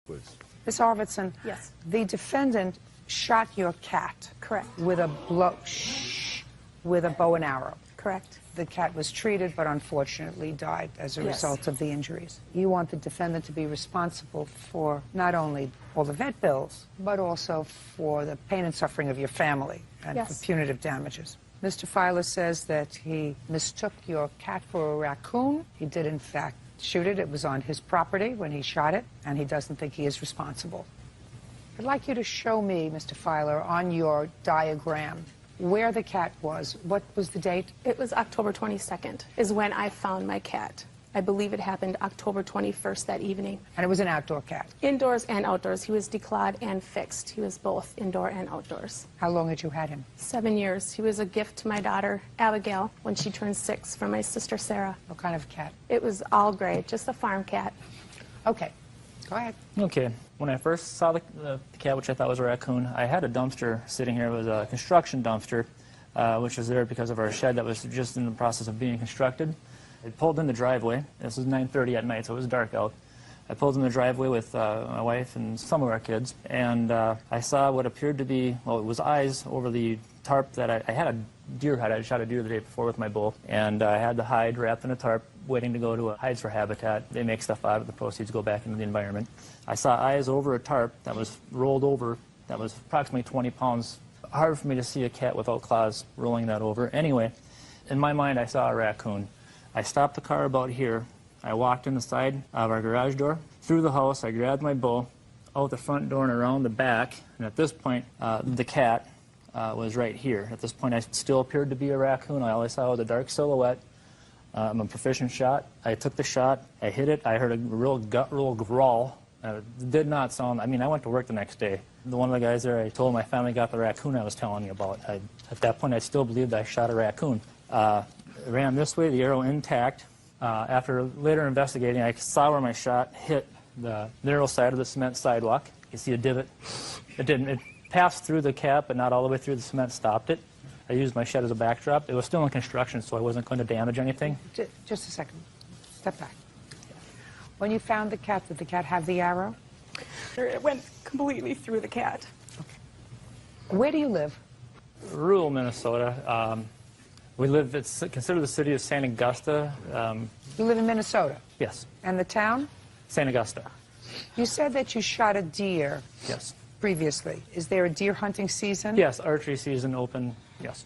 Please. Ms. Arvidsson, Yes. the defendant shot your cat. Correct. With a bow and arrow. Correct. The cat was treated, but unfortunately died as a result of the injuries. You want the defendant to be responsible for not only all the vet bills, but also for the pain and suffering of your family and for punitive damages. Mr. Filer says that he mistook your cat for a raccoon. He did, in fact, shoot it. It was on his property when he shot it, and he doesn't think he is responsible. I'd like you to show me, Mr. Filer, on your diagram where the cat was. What was the date? It was October 22nd is when I found my cat. I believe it happened October 21st that evening. And it was an outdoor cat? Indoors and outdoors. He was declawed and fixed. He was both indoor and outdoors. How long had you had him? 7 years. He was a gift to my daughter, Abigail, when she turned 6 from my sister, Sarah. What kind of cat? It was all gray, just a farm cat. Okay. Go ahead. Okay. When I first saw the cat, which I thought was a raccoon, I had a dumpster sitting here. It was a construction dumpster, which was there because of our shed that was just in the process of being constructed. I pulled in the driveway. This was 9:30 at night, so it was dark out. I pulled in the driveway with my wife and some of our kids, and I saw what appeared to be, well, it was eyes over the tarp that I had a deer hide. I shot a deer the day before with my bull, and I had the hide wrapped in a tarp, waiting to go to a Hides for Habitat. They make stuff out of the proceeds, go back into the environment. I saw eyes over a tarp that was rolled over, that was approximately 20 pounds. Hard for me to see a cat without claws rolling that over. Anyway, in my mind, I saw a raccoon. I stopped the car about here. I walked in the side of our garage door, through the house. I grabbed my bow, out the front door and around the back. And at this point, the cat was right here. At this point, I still appeared to be a raccoon. All I saw was a dark silhouette. I'm a proficient shot. I took the shot. I hit it. I heard a real gut-roll growl. It did not sound, I mean, I went to work the next day. One of the guys there, I told him I finally got the raccoon I was telling you about. At that point, I still believed I shot a raccoon. It ran this way, the arrow intact. After later investigating, I saw where my shot hit the narrow side of the cement sidewalk. You see a divot. It passed through the cap, but not all the way through. The cement stopped it. I used my shed as a backdrop. It was still in construction, so I wasn't going to damage anything. Just a second. Step back. When you found the cat, did the cat have the arrow? It went completely through the cat. Okay. Where do you live? Rural Minnesota. We live, it's considered the city of St. Augusta. You live in Minnesota? Yes. And the town? St. Augusta. You said that you shot a deer. Yes. Previously. Is there a deer hunting season? Yes, archery season open, yes.